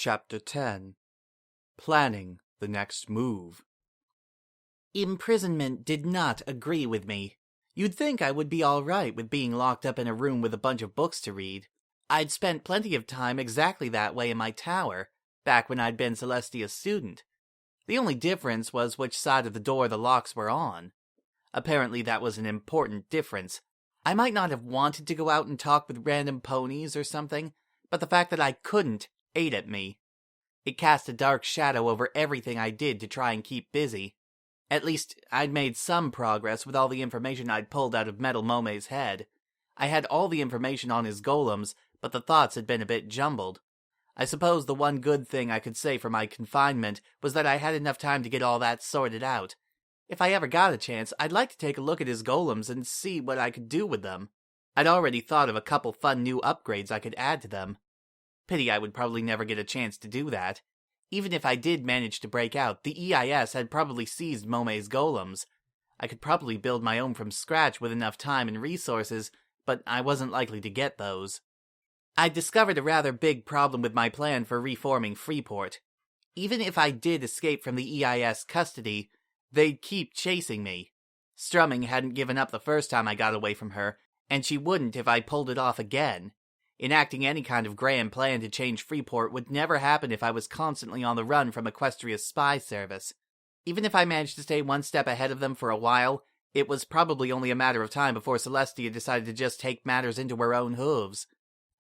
Chapter 10. Planning the next move. Imprisonment did not agree with me. You'd think I would be alright with being locked up in a room with a bunch of books to read. I'd spent plenty of time exactly that way in my tower, back when I'd been Celestia's student. The only difference was which side of the door the locks were on. Apparently that was an important difference. I might not have wanted to go out and talk with random ponies or something, but the fact that I couldn't ate at me. It cast a dark shadow over everything I did to try and keep busy. At least, I'd made some progress with all the information I'd pulled out of Metal Mome's head. I had all the information on his golems, but the thoughts had been a bit jumbled. I suppose the one good thing I could say for my confinement was that I had enough time to get all that sorted out. If I ever got a chance, I'd like to take a look at his golems and see what I could do with them. I'd already thought of a couple fun new upgrades I could add to them. Pity I would probably never get a chance to do that. Even if I did manage to break out, the EIS had probably seized Mome's golems. I could probably build my own from scratch with enough time and resources, but I wasn't likely to get those. I discovered a rather big problem with my plan for reforming Freeport. Even if I did escape from the EIS custody, they'd keep chasing me. Strumming hadn't given up the first time I got away from her, and she wouldn't if I pulled it off again. Enacting any kind of grand plan to change Freeport would never happen if I was constantly on the run from Equestria's spy service. Even if I managed to stay one step ahead of them for a while, it was probably only a matter of time before Celestia decided to just take matters into her own hooves.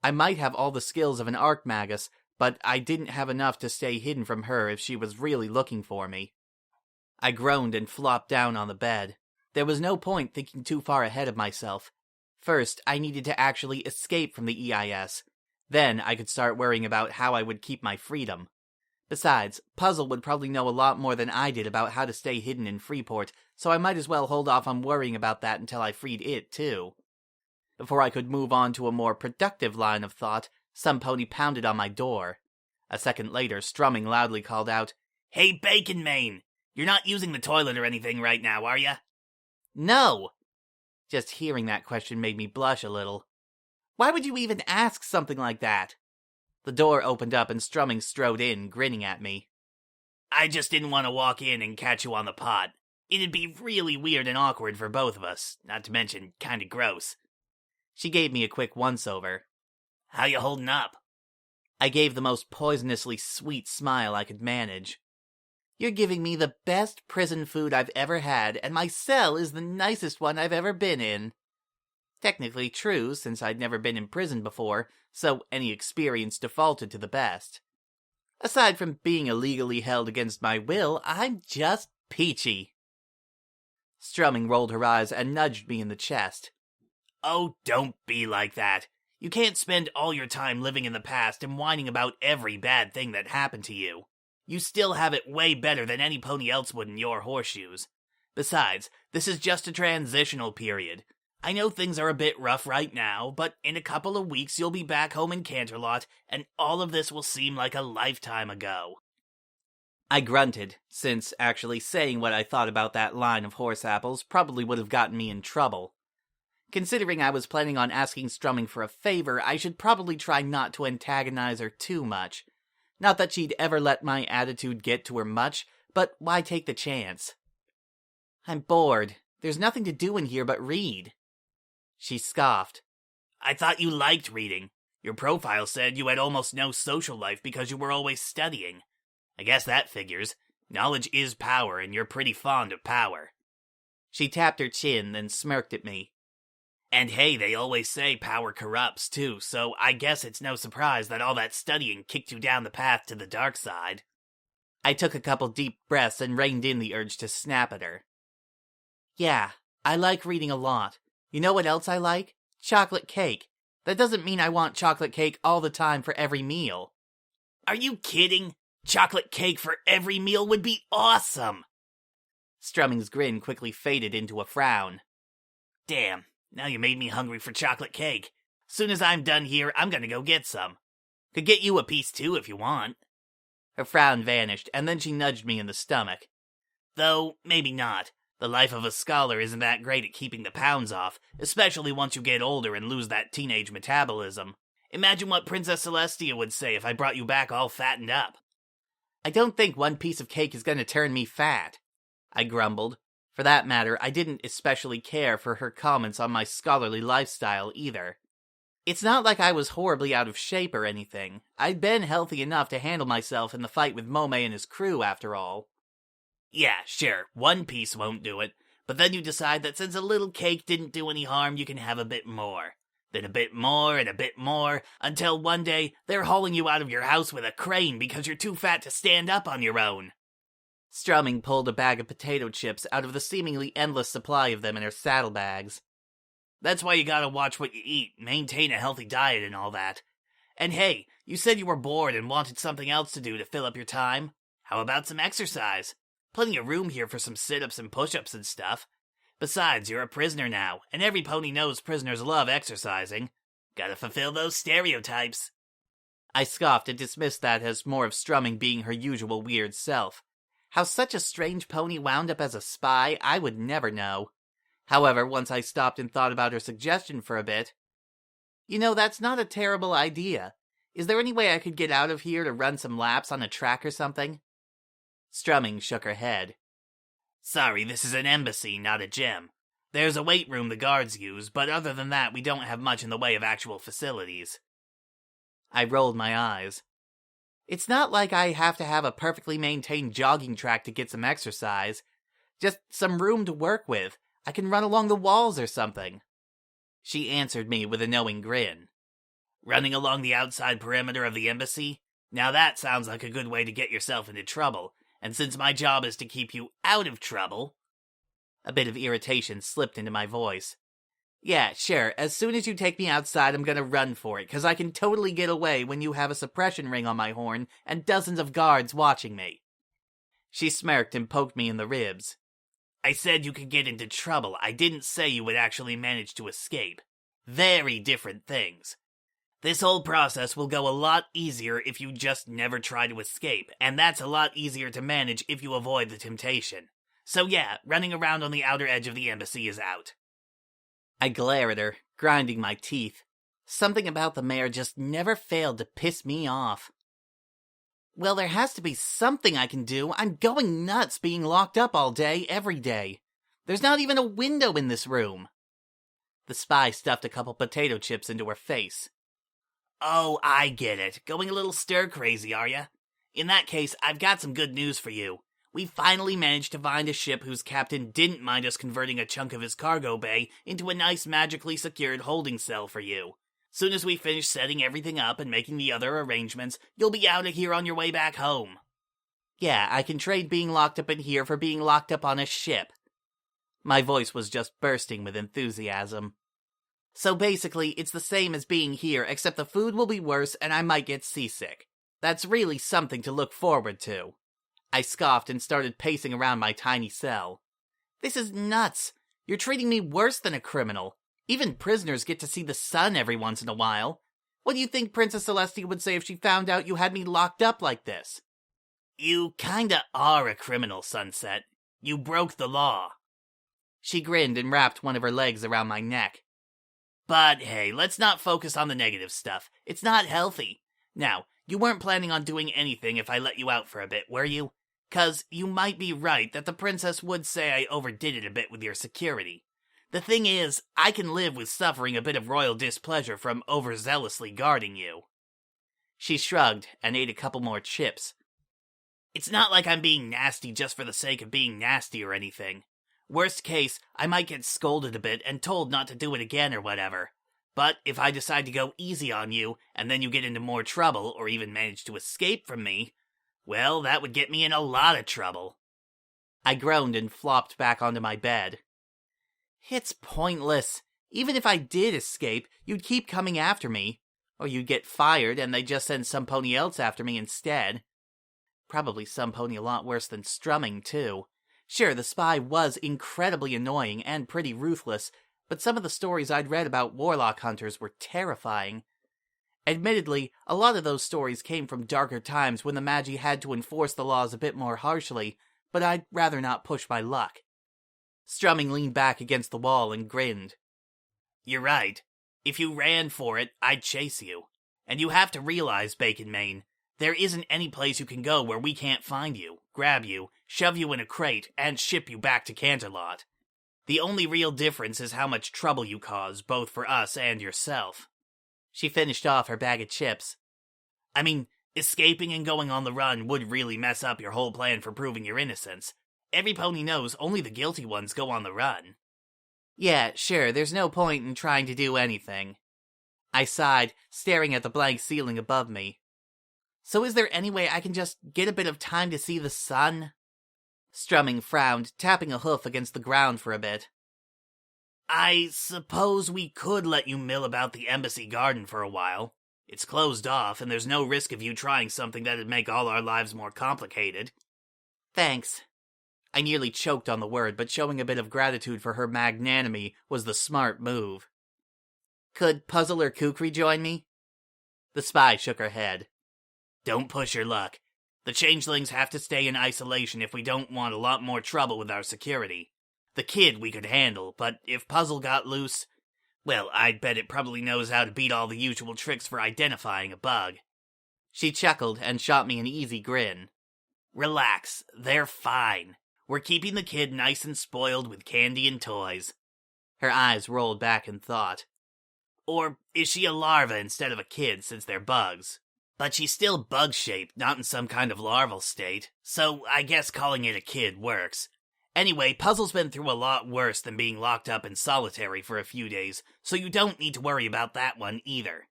I might have all the skills of an Archmagus, but I didn't have enough to stay hidden from her if she was really looking for me. I groaned and flopped down on the bed. There was no point thinking too far ahead of myself. First, I needed to actually escape from the EIS. Then I could start worrying about how I would keep my freedom. Besides, Puzzle would probably know a lot more than I did about how to stay hidden in Freeport, so I might as well hold off on worrying about that until I freed it, too. Before I could move on to a more productive line of thought, somepony pounded on my door. A second later, Strumming loudly called out, "Hey, Bacon Mane! You're not using the toilet or anything right now, are ya?" "No!" Just hearing that question made me blush a little. Why would you even ask something like that? The door opened up and Strumming strode in, grinning at me. "I just didn't want to walk in and catch you on the pot. It'd be really weird and awkward for both of us, not to mention kinda gross." She gave me a quick once-over. "How you holding up?" I gave the most poisonously sweet smile I could manage. "You're giving me the best prison food I've ever had, and my cell is the nicest one I've ever been in." Technically true, since I'd never been in prison before, so any experience defaulted to the best. Aside from being illegally held against my will, I'm just peachy. Strumming rolled her eyes and nudged me in the chest. "Oh, don't be like that. You can't spend all your time living in the past and whining about every bad thing that happened to you. You still have it way better than any pony else would in your horseshoes. Besides, this is just a transitional period. I know things are a bit rough right now, but in a couple of weeks you'll be back home in Canterlot, and all of this will seem like a lifetime ago." I grunted, since actually saying what I thought about that line of horse apples probably would have gotten me in trouble. Considering I was planning on asking Strumming for a favor, I should probably try not to antagonize her too much. Not that she'd ever let my attitude get to her much, but why take the chance? "I'm bored. There's nothing to do in here but read." She scoffed. "I thought you liked reading. Your profile said you had almost no social life because you were always studying. I guess that figures. Knowledge is power, and you're pretty fond of power." She tapped her chin, then smirked at me. "And hey, they always say power corrupts, too, so I guess it's no surprise that all that studying kicked you down the path to the dark side." I took a couple deep breaths and reined in the urge to snap at her. "Yeah, I like reading a lot. You know what else I like? Chocolate cake. That doesn't mean I want chocolate cake all the time for every meal." "Are you kidding? Chocolate cake for every meal would be awesome!" Strumming's grin quickly faded into a frown. "Damn. Now you made me hungry for chocolate cake. Soon as I'm done here, I'm gonna go get some. Could get you a piece too if you want." Her frown vanished, and then she nudged me in the stomach. "Though, maybe not. The life of a scholar isn't that great at keeping the pounds off, especially once you get older and lose that teenage metabolism. Imagine what Princess Celestia would say if I brought you back all fattened up. I don't think one piece of cake is going to turn me fat, I grumbled. For that matter, I didn't especially care for her comments on my scholarly lifestyle either. It's not like I was horribly out of shape or anything. I'd been healthy enough to handle myself in the fight with Mome and his crew, after all. Yeah, sure, one piece won't do it, but then you decide that since a little cake didn't do any harm, you can have a bit more. Then a bit more and a bit more, until one day they're hauling you out of your house with a crane because you're too fat to stand up on your own. Strumming pulled a bag of potato chips out of the seemingly endless supply of them in her saddlebags. That's why you gotta watch what you eat, maintain a healthy diet and all that. And hey, you said you were bored and wanted something else to do to fill up your time. How about some exercise? Plenty of room here for some sit-ups and push-ups and stuff. Besides, you're a prisoner now, and every pony knows prisoners love exercising. Gotta fulfill those stereotypes. I scoffed and dismissed that as more of Strumming being her usual weird self. How such a strange pony wound up as a spy, I would never know. However, once I stopped and thought about her suggestion for a bit, that's not a terrible idea. Is there any way I could get out of here to run some laps on a track or something? Strumming shook her head. Sorry, this is an embassy, not a gym. There's a weight room the guards use, but other than that, we don't have much in the way of actual facilities. I rolled my eyes. It's not like I have to have a perfectly maintained jogging track to get some exercise. Just some room to work with. I can run along the walls or something. She answered me with a knowing grin. Running along the outside perimeter of the embassy? Now that sounds like a good way to get yourself into trouble, and since my job is to keep you out of trouble... A bit of irritation slipped into my voice. Yeah, sure, as soon as you take me outside I'm gonna run for it, 'cause I can totally get away when you have a suppression ring on my horn and dozens of guards watching me. She smirked and poked me in the ribs. I said you could get into trouble. I didn't say you would actually manage to escape. Very different things. This whole process will go a lot easier if you just never try to escape, and that's a lot easier to manage if you avoid the temptation. So yeah, running around on the outer edge of the embassy is out. I glare at her, grinding my teeth. Something about the mayor just never failed to piss me off. Well, there has to be something I can do. I'm going nuts being locked up all day, every day. There's not even a window in this room. The spy stuffed a couple potato chips into her face. Oh, I get it. Going a little stir-crazy, are ya? In that case, I've got some good news for you. We finally managed to find a ship whose captain didn't mind us converting a chunk of his cargo bay into a nice magically secured holding cell for you. Soon as we finish setting everything up and making the other arrangements, you'll be out of here on your way back home. Yeah, I can trade being locked up in here for being locked up on a ship. My voice was just bursting with enthusiasm. So basically, it's the same as being here, except the food will be worse and I might get seasick. That's really something to look forward to. I scoffed and started pacing around my tiny cell. This is nuts. You're treating me worse than a criminal. Even prisoners get to see the sun every once in a while. What do you think Princess Celestia would say if she found out you had me locked up like this? You kinda are a criminal, Sunset. You broke the law. She grinned and wrapped one of her legs around my neck. But hey, let's not focus on the negative stuff. It's not healthy. Now, you weren't planning on doing anything if I let you out for a bit, were you? 'Cause you might be right that the princess would say I overdid it a bit with your security. The thing is, I can live with suffering a bit of royal displeasure from overzealously guarding you. She shrugged and ate a couple more chips. It's not like I'm being nasty just for the sake of being nasty or anything. Worst case, I might get scolded a bit and told not to do it again or whatever. But if I decide to go easy on you, and then you get into more trouble or even manage to escape from me, well, that would get me in a lot of trouble. I groaned and flopped back onto my bed. It's pointless. Even if I did escape, you'd keep coming after me. Or you'd get fired and they'd just send some pony else after me instead. Probably some pony a lot worse than Strumming, too. Sure, the spy was incredibly annoying and pretty ruthless, but some of the stories I'd read about warlock hunters were terrifying. Admittedly, a lot of those stories came from darker times when the Magi had to enforce the laws a bit more harshly, but I'd rather not push my luck. Strumming leaned back against the wall and grinned. You're right. If you ran for it, I'd chase you. And you have to realize, Bacon Mane, there isn't any place you can go where we can't find you, grab you, shove you in a crate, and ship you back to Canterlot. The only real difference is how much trouble you cause, both for us and yourself. She finished off her bag of chips. I mean, escaping and going on the run would really mess up your whole plan for proving your innocence. Every pony knows only the guilty ones go on the run. Yeah, sure, there's no point in trying to do anything. I sighed, staring at the blank ceiling above me. So is there any way I can just get a bit of time to see the sun? Strumming frowned, tapping a hoof against the ground for a bit. I suppose we could let you mill about the embassy garden for a while. It's closed off, and there's no risk of you trying something that'd make all our lives more complicated. Thanks. I nearly choked on the word, but showing a bit of gratitude for her magnanimity was the smart move. Could Puzzle or Kukri join me? The spy shook her head. Don't push your luck. The changelings have to stay in isolation if we don't want a lot more trouble with our security. The kid we could handle, but if Puzzle got loose, well, I'd bet it probably knows how to beat all the usual tricks for identifying a bug. She chuckled and shot me an easy grin. Relax, they're fine. We're keeping the kid nice and spoiled with candy and toys. Her eyes rolled back in thought. Or is she a larva instead of a kid since they're bugs? But she's still bug-shaped, not in some kind of larval state, so I guess calling it a kid works. Anyway, Puzzle's been through a lot worse than being locked up in solitary for a few days, so you don't need to worry about that one either.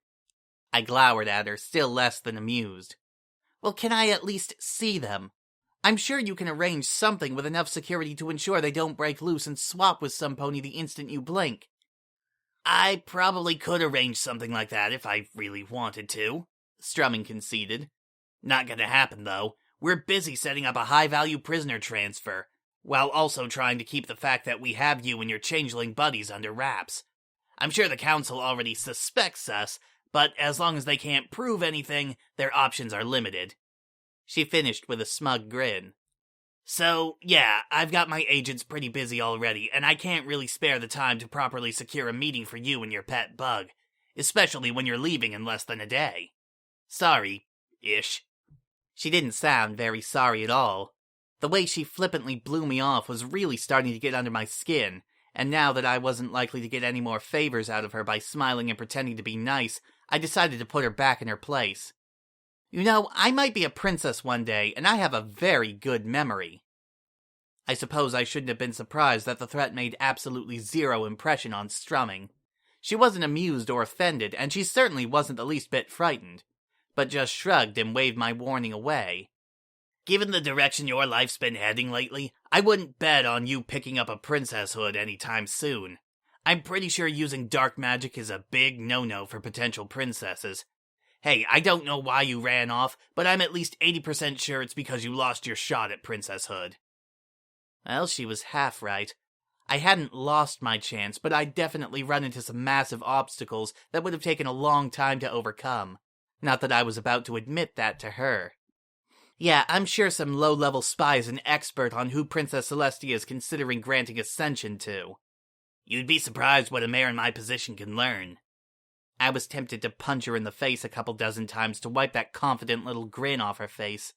I glowered at her, still less than amused. Well, can I at least see them? I'm sure you can arrange something with enough security to ensure they don't break loose and swap with somepony the instant you blink. I probably could arrange something like that if I really wanted to, Strumming conceded. Not gonna happen, though. We're busy setting up a high-value prisoner transfer, while also trying to keep the fact that we have you and your changeling buddies under wraps. I'm sure the council already suspects us, but as long as they can't prove anything, their options are limited. She finished with a smug grin. So, yeah, I've got my agents pretty busy already, and I can't really spare the time to properly secure a meeting for you and your pet bug, especially when you're leaving in less than a day. Sorry-ish. She didn't sound very sorry at all. The way she flippantly blew me off was really starting to get under my skin, and now that I wasn't likely to get any more favors out of her by smiling and pretending to be nice, I decided to put her back in her place. You know, I might be a princess one day, and I have a very good memory. I suppose I shouldn't have been surprised that the threat made absolutely zero impression on Strumming. She wasn't amused or offended, and she certainly wasn't the least bit frightened, but just shrugged and waved my warning away. Given the direction your life's been heading lately, I wouldn't bet on you picking up a princesshood anytime soon. I'm pretty sure using dark magic is a big no-no for potential princesses. Hey, I don't know why you ran off, but I'm at least 80% sure it's because you lost your shot at princesshood. Well, she was half right. I hadn't lost my chance, but I'd definitely run into some massive obstacles that would have taken a long time to overcome. Not that I was about to admit that to her. Yeah, I'm sure some low-level spy is an expert on who Princess Celestia is considering granting ascension to. You'd be surprised what a mayor in my position can learn. I was tempted to punch her in the face a couple dozen times to wipe that confident little grin off her face.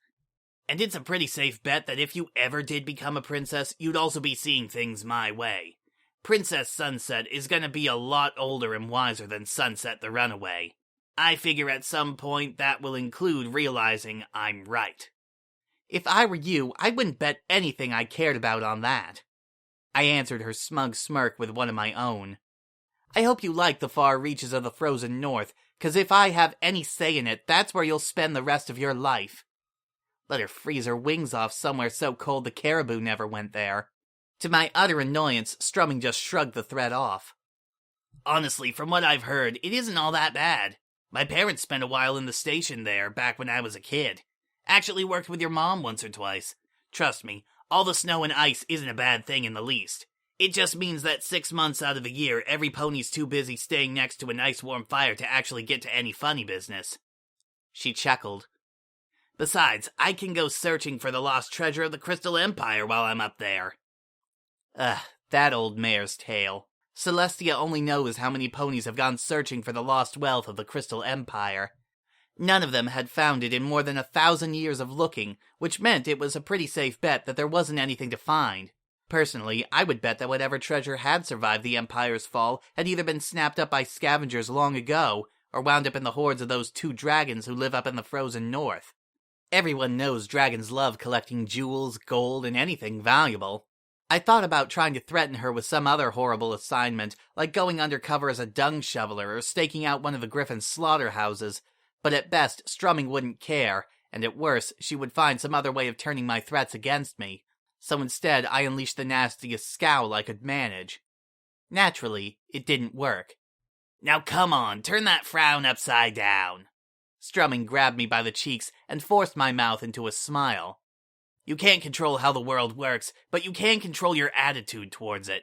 And it's a pretty safe bet that if you ever did become a princess, you'd also be seeing things my way. Princess Sunset is gonna be a lot older and wiser than Sunset the Runaway. I figure at some point that will include realizing I'm right. If I were you, I wouldn't bet anything I cared about on that. I answered her smug smirk with one of my own. I hope you like the far reaches of the frozen north, 'cause if I have any say in it, that's where you'll spend the rest of your life. Let her freeze her wings off somewhere so cold the caribou never went there. To my utter annoyance, Strumming just shrugged the threat off. Honestly, from what I've heard, it isn't all that bad. My parents spent a while in the station there back when I was a kid. Actually worked with your mom once or twice. Trust me, all the snow and ice isn't a bad thing in the least. It just means that 6 months out of the year, every pony's too busy staying next to a nice warm fire to actually get to any funny business. She chuckled. Besides, I can go searching for the lost treasure of the Crystal Empire while I'm up there. Ugh, that old mare's tale. Celestia only knows how many ponies have gone searching for the lost wealth of the Crystal Empire. None of them had found it in more than 1,000 years of looking, which meant it was a pretty safe bet that there wasn't anything to find. Personally, I would bet that whatever treasure had survived the Empire's fall had either been snapped up by scavengers long ago, or wound up in the hoards of those 2 dragons who live up in the frozen north. Everyone knows dragons love collecting jewels, gold, and anything valuable. I thought about trying to threaten her with some other horrible assignment, like going undercover as a dung shoveler or staking out one of the Griffin's slaughterhouses, but at best, Strumming wouldn't care, and at worst, she would find some other way of turning my threats against me. So instead, I unleashed the nastiest scowl I could manage. Naturally, it didn't work. Now come on, turn that frown upside down. Strumming grabbed me by the cheeks and forced my mouth into a smile. You can't control how the world works, but you can control your attitude towards it.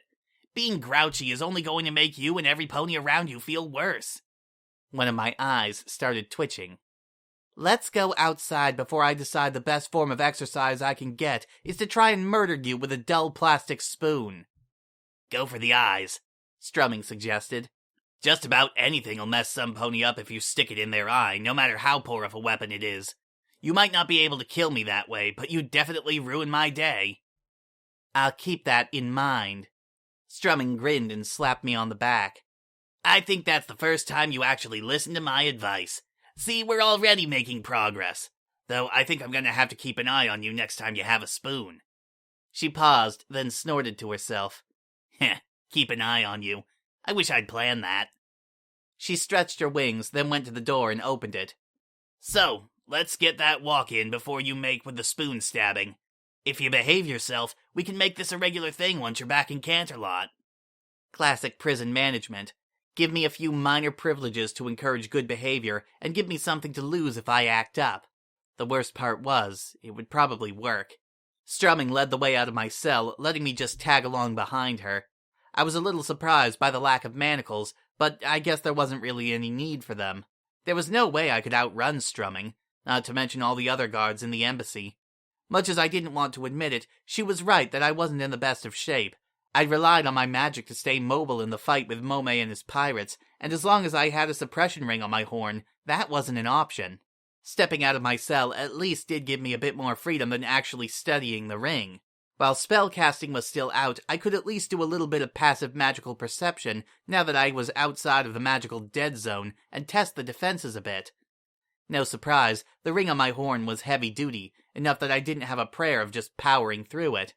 Being grouchy is only going to make you and every pony around you feel worse. One of my eyes started twitching. Let's go outside before I decide the best form of exercise I can get is to try and murder you with a dull plastic spoon. Go for the eyes, Strumming suggested. Just about anything'll mess some pony up if you stick it in their eye, no matter how poor of a weapon it is. You might not be able to kill me that way, but you'd definitely ruin my day. I'll keep that in mind. Strumming grinned and slapped me on the back. I think that's the first time you actually listened to my advice. See, we're already making progress. Though I think I'm gonna have to keep an eye on you next time you have a spoon. She paused, then snorted to herself. Heh, keep an eye on you. I wish I'd planned that. She stretched her wings, then went to the door and opened it. So, let's get that walk in before you make with the spoon stabbing. If you behave yourself, we can make this a regular thing once you're back in Canterlot. Classic prison management. Give me a few minor privileges to encourage good behavior, and give me something to lose if I act up. The worst part was, it would probably work. Strumming led the way out of my cell, letting me just tag along behind her. I was a little surprised by the lack of manacles, but I guess there wasn't really any need for them. There was no way I could outrun Strumming, not to mention all the other guards in the embassy. Much as I didn't want to admit it, she was right that I wasn't in the best of shape. I'd relied on my magic to stay mobile in the fight with Mome and his pirates, and as long as I had a suppression ring on my horn, that wasn't an option. Stepping out of my cell at least did give me a bit more freedom than actually studying the ring. While spellcasting was still out, I could at least do a little bit of passive magical perception now that I was outside of the magical dead zone and test the defenses a bit. No surprise, the ring on my horn was heavy duty, enough that I didn't have a prayer of just powering through it.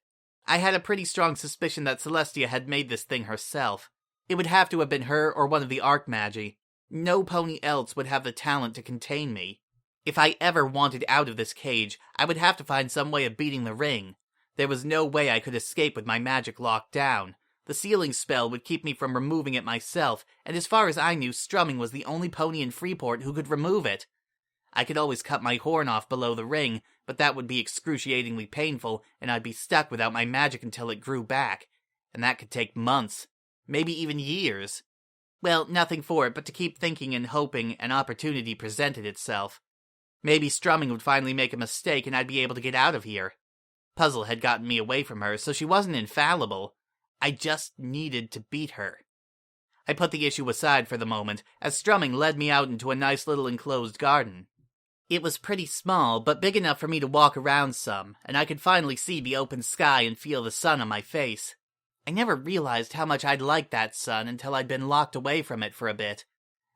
I had a pretty strong suspicion that Celestia had made this thing herself. It would have to have been her or one of the Archmagi. No pony else would have the talent to contain me. If I ever wanted out of this cage, I would have to find some way of beating the ring. There was no way I could escape with my magic locked down. The sealing spell would keep me from removing it myself, and as far as I knew, Strumming was the only pony in Freeport who could remove it. I could always cut my horn off below the ring, but that would be excruciatingly painful, and I'd be stuck without my magic until it grew back. And that could take months, maybe even years. Well, nothing for it but to keep thinking and hoping an opportunity presented itself. Maybe Strumming would finally make a mistake and I'd be able to get out of here. Puzzle had gotten me away from her, so she wasn't infallible. I just needed to beat her. I put the issue aside for the moment, as Strumming led me out into a nice little enclosed garden. It was pretty small, but big enough for me to walk around some, and I could finally see the open sky and feel the sun on my face. I never realized how much I'd liked that sun until I'd been locked away from it for a bit.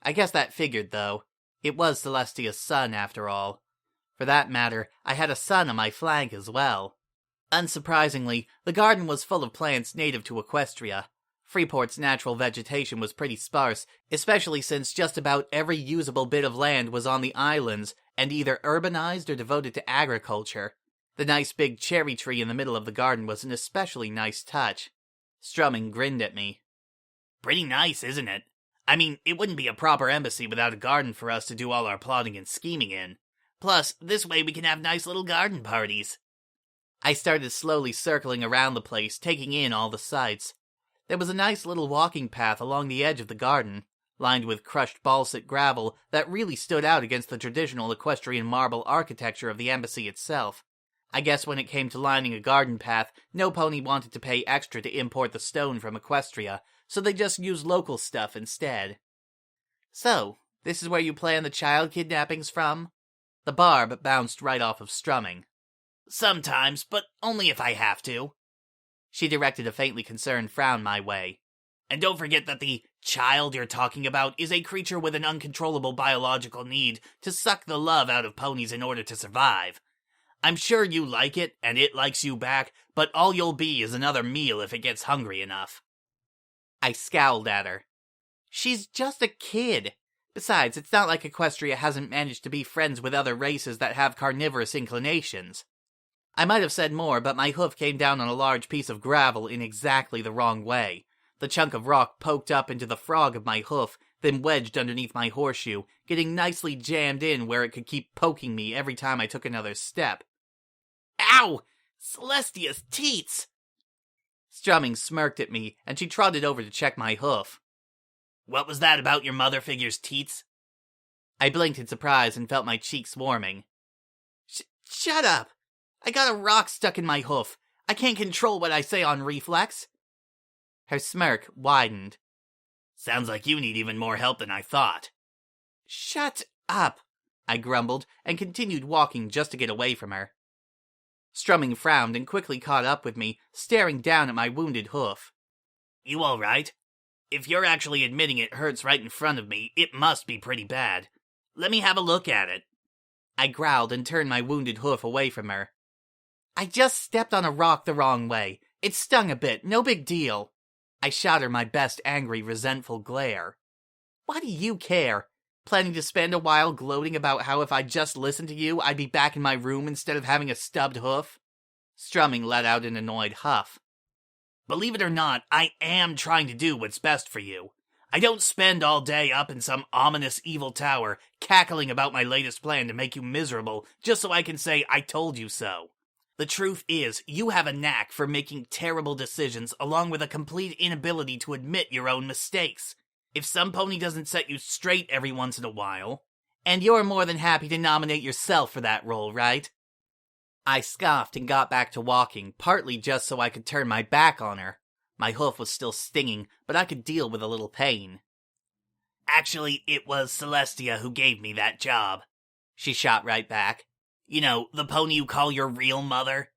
I guess that figured, though. It was Celestia's sun, after all. For that matter, I had a sun on my flank as well. Unsurprisingly, the garden was full of plants native to Equestria. Freeport's natural vegetation was pretty sparse, especially since just about every usable bit of land was on the islands, and either urbanized or devoted to agriculture. The nice big cherry tree in the middle of the garden was an especially nice touch. Strumming grinned at me. Pretty nice, isn't it? I mean, it wouldn't be a proper embassy without a garden for us to do all our plotting and scheming in. Plus, this way we can have nice little garden parties. I started slowly circling around the place, taking in all the sights. There was a nice little walking path along the edge of the garden, lined with crushed balsate gravel that really stood out against the traditional equestrian marble architecture of the embassy itself. I guess when it came to lining a garden path, no pony wanted to pay extra to import the stone from Equestria, so they just used local stuff instead. So, This is where you plan the child kidnappings from? The barb bounced right off of Strumming. Sometimes, but only if I have to. She directed a faintly concerned frown my way. And don't forget that the child you're talking about is a creature with an uncontrollable biological need to suck the love out of ponies in order to survive. I'm sure you like it, and it likes you back, but all you'll be is another meal if it gets hungry enough. I scowled at her. She's just a kid. Besides, it's not like Equestria hasn't managed to be friends with other races that have carnivorous inclinations. I might have said more, but my hoof came down on a large piece of gravel in exactly the wrong way. The chunk of rock poked up into the frog of my hoof, then wedged underneath my horseshoe, getting nicely jammed in where it could keep poking me every time I took another step. Ow! Celestia's teats! Strumming smirked at me, and she trotted over to check my hoof. What was that about your mother figure's teats? I blinked in surprise and felt my cheeks warming. Shut up! I got a rock stuck in my hoof. I can't control what I say on reflex. Her smirk widened. Sounds like you need even more help than I thought. Shut up, I grumbled, and continued walking just to get away from her. Strumming frowned and quickly caught up with me, staring down at my wounded hoof. You all right? If you're actually admitting it hurts right in front of me, it must be pretty bad. Let me have a look at it. I growled and turned my wounded hoof away from her. I just stepped on a rock the wrong way. It stung a bit, no big deal. I shot her my best angry, resentful glare. Why do you care? Planning to spend a while gloating about how if I just listened to you, I'd be back in my room instead of having a stubbed hoof? Strumming let out an annoyed huff. Believe it or not, I am trying to do what's best for you. I don't spend all day up in some ominous evil tower, cackling about my latest plan to make you miserable, just so I can say I told you so. The truth is, you have a knack for making terrible decisions along with a complete inability to admit your own mistakes. If somepony doesn't set you straight every once in a while... And you're more than happy to nominate yourself for that role, right? I scoffed and got back to walking, partly just so I could turn my back on her. My hoof was still stinging, but I could deal with a little pain. Actually, it was Celestia who gave me that job. She shot right back. You know, the pony you call your real mother?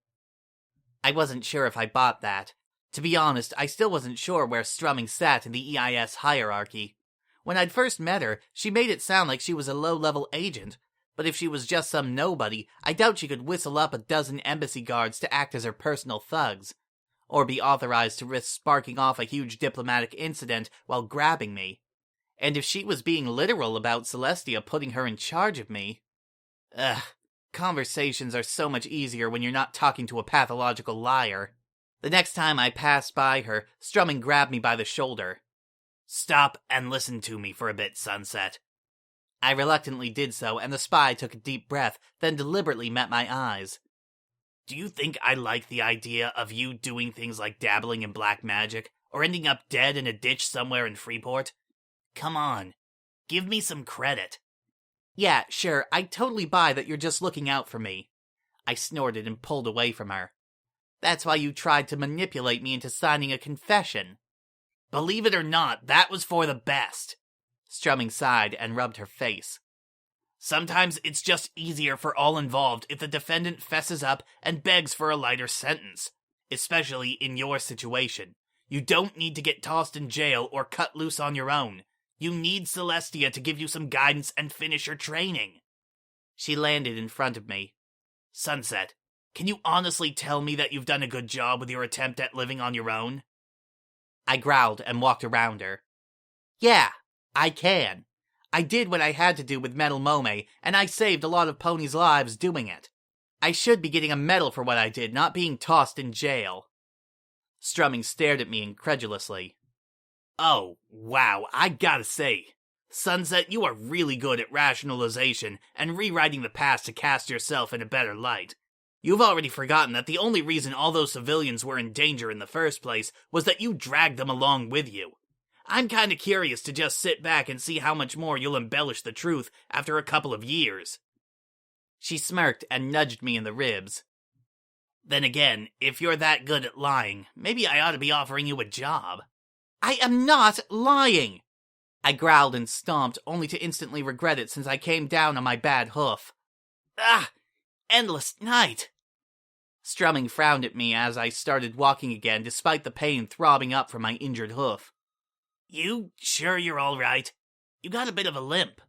I wasn't sure if I bought that. To be honest, I still wasn't sure where Strumming sat in the EIS hierarchy. When I'd first met her, she made it sound like she was a low-level agent, but if she was just some nobody, I doubt she could whistle up a dozen embassy guards to act as her personal thugs, or be authorized to risk sparking off a huge diplomatic incident while grabbing me. And if she was being literal about Celestia putting her in charge of me... Ugh. Conversations are so much easier when you're not talking to a pathological liar. The next time I passed by her, Strumming grabbed me by the shoulder. Stop and listen to me for a bit, Sunset. I reluctantly did so, and the spy took a deep breath, then deliberately met my eyes. Do you think I like the idea of you doing things like dabbling in black magic, or ending up dead in a ditch somewhere in Freeport? Come on, give me some credit. Yeah, sure, I totally buy that you're just looking out for me. I snorted and pulled away from her. That's why you tried to manipulate me into signing a confession. Believe it or not, that was for the best. Strumming sighed and rubbed her face. Sometimes it's just easier for all involved if the defendant fesses up and begs for a lighter sentence. Especially in your situation. You don't need to get tossed in jail or cut loose on your own. You need Celestia to give you some guidance and finish your training. She landed in front of me. Sunset, can you honestly tell me that you've done a good job with your attempt at living on your own? I growled and walked around her. Yeah, I can. I did what I had to do with Metal Mome, and I saved a lot of ponies' lives doing it. I should be getting a medal for what I did, not being tossed in jail. Strumming stared at me incredulously. Oh, wow, I gotta say, Sunset, you are really good at rationalization and rewriting the past to cast yourself in a better light. You've already forgotten that the only reason all those civilians were in danger in the first place was that you dragged them along with you. I'm kinda curious to just sit back and see how much more you'll embellish the truth after a couple of years. She smirked and nudged me in the ribs. Then again, if you're that good at lying, maybe I ought to be offering you a job. I am not lying! I growled and stomped, only to instantly regret it since I came down on my bad hoof. Ah! Endless night! Strumming frowned at me as I started walking again, despite the pain throbbing up from my injured hoof. You sure you're all right? You got a bit of a limp.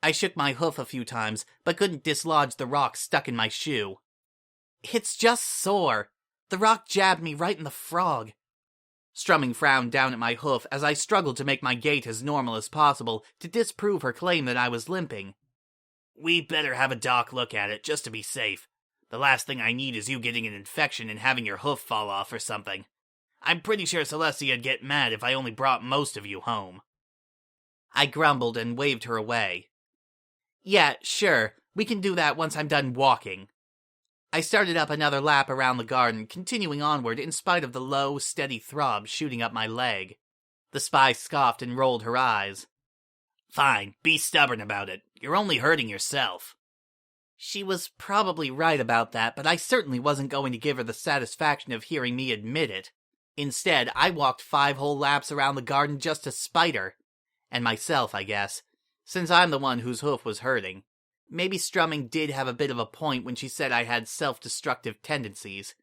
I shook my hoof a few times, but couldn't dislodge the rock stuck in my shoe. It's just sore. The rock jabbed me right in the frog. Strumming frowned down at my hoof as I struggled to make my gait as normal as possible to disprove her claim that I was limping. We better have a doc look at it, just to be safe. The last thing I need is you getting an infection and having your hoof fall off or something. I'm pretty sure Celestia'd get mad if I only brought most of you home. I grumbled and waved her away. Yeah, sure, we can do that once I'm done walking. I started up another lap around the garden, continuing onward in spite of the low, steady throb shooting up my leg. The spy scoffed and rolled her eyes. Fine, be stubborn about it. You're only hurting yourself. She was probably right about that, but I certainly wasn't going to give her the satisfaction of hearing me admit it. Instead, I walked 5 whole laps around the garden just to spite her. And myself, I guess, since I'm the one whose hoof was hurting. Maybe Strumming did have a bit of a point when she said I had self-destructive tendencies.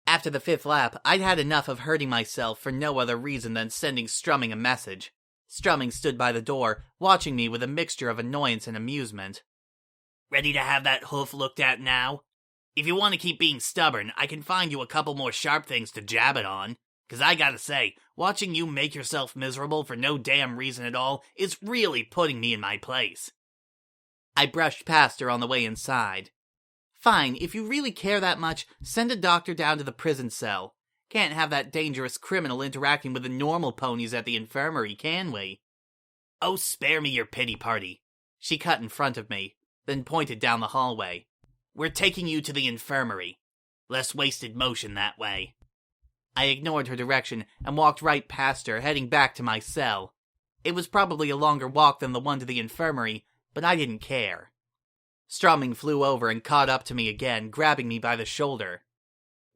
After the 5th lap, I'd had enough of hurting myself for no other reason than sending Strumming a message. Strumming stood by the door, watching me with a mixture of annoyance and amusement. Ready to have that hoof looked at now? If you want to keep being stubborn, I can find you a couple more sharp things to jab it on. 'Cause I gotta say, watching you make yourself miserable for no damn reason at all is really putting me in my place. I brushed past her on the way inside. Fine, if you really care that much, send a doctor down to the prison cell. Can't have that dangerous criminal interacting with the normal ponies at the infirmary, can we? Oh, spare me your pity party. She cut in front of me, then pointed down the hallway. We're taking you to the infirmary. Less wasted motion that way. I ignored her direction and walked right past her, heading back to my cell. It was probably a longer walk than the one to the infirmary, but I didn't care. Strumming flew over and caught up to me again, grabbing me by the shoulder.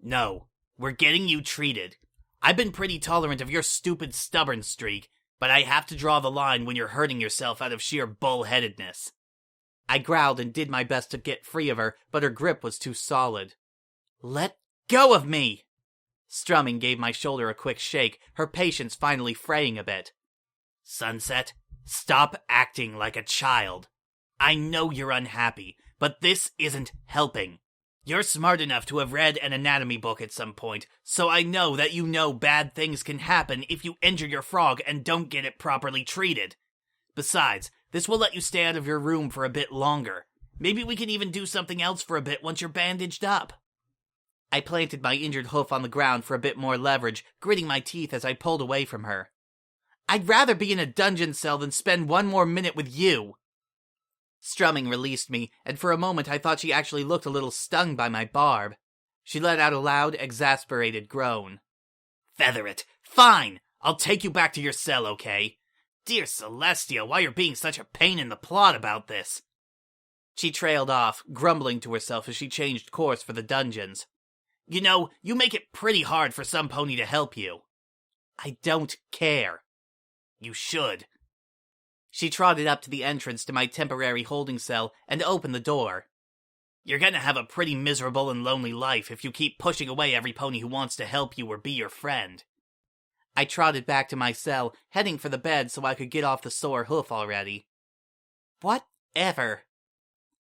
No, we're getting you treated. I've been pretty tolerant of your stupid stubborn streak, but I have to draw the line when you're hurting yourself out of sheer bullheadedness. I growled and did my best to get free of her, but her grip was too solid. Let go of me! Strumming gave my shoulder a quick shake, her patience finally fraying a bit. Sunset, stop acting like a child. I know you're unhappy, but this isn't helping. You're smart enough to have read an anatomy book at some point, so I know that you know bad things can happen if you injure your frog and don't get it properly treated. Besides, this will let you stay out of your room for a bit longer. Maybe we can even do something else for a bit once you're bandaged up. I planted my injured hoof on the ground for a bit more leverage, gritting my teeth as I pulled away from her. I'd rather be in a dungeon cell than spend one more minute with you. Strumming released me, and for a moment I thought she actually looked a little stung by my barb. She let out a loud, exasperated groan. Feather it. Fine! I'll take you back to your cell, okay? Dear Celestia, why you're being such a pain in the plot about this? She trailed off, grumbling to herself as she changed course for the dungeons. You know, you make it pretty hard for somepony to help you. I don't care. You should. She trotted up to the entrance to my temporary holding cell and opened the door. You're gonna have a pretty miserable and lonely life if you keep pushing away every pony who wants to help you or be your friend. I trotted back to my cell, heading for the bed so I could get off the sore hoof already. Whatever.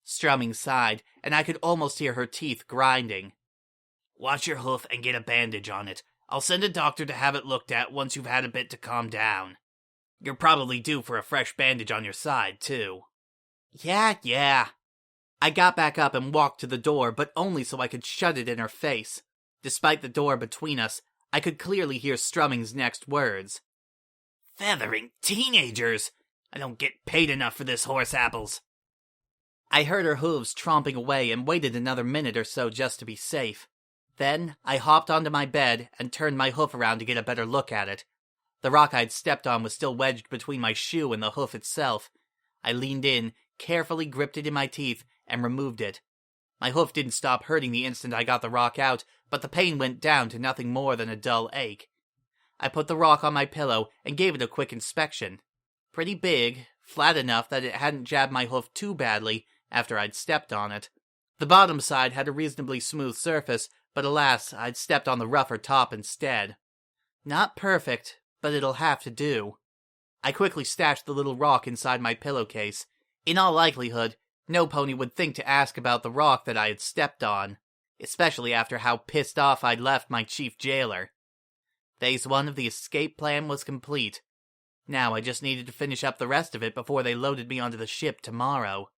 Strumming sighed, and I could almost hear her teeth grinding. Watch your hoof and get a bandage on it. I'll send a doctor to have it looked at once you've had a bit to calm down. You're probably due for a fresh bandage on your side, too. Yeah. I got back up and walked to the door, but only so I could shut it in her face. Despite the door between us, I could clearly hear Strumming's next words. Feathering teenagers! I don't get paid enough for this horse apples. I heard her hooves tromping away and waited another minute or so just to be safe. Then I hopped onto my bed and turned my hoof around to get a better look at it. The rock I'd stepped on was still wedged between my shoe and the hoof itself. I leaned in, carefully gripped it in my teeth, and removed it. My hoof didn't stop hurting the instant I got the rock out, but the pain went down to nothing more than a dull ache. I put the rock on my pillow and gave it a quick inspection. Pretty big, flat enough that it hadn't jabbed my hoof too badly after I'd stepped on it. The bottom side had a reasonably smooth surface, but alas, I'd stepped on the rougher top instead. Not perfect, but it'll have to do. I quickly stashed the little rock inside my pillowcase. In all likelihood, no pony would think to ask about the rock that I had stepped on, especially after how pissed off I'd left my chief jailer. Phase 1 of the escape plan was complete. Now I just needed to finish up the rest of it before they loaded me onto the ship tomorrow.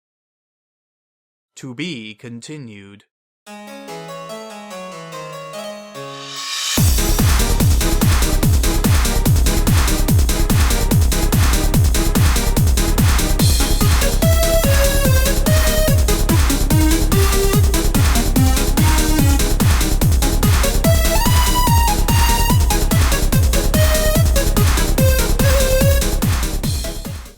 To be continued.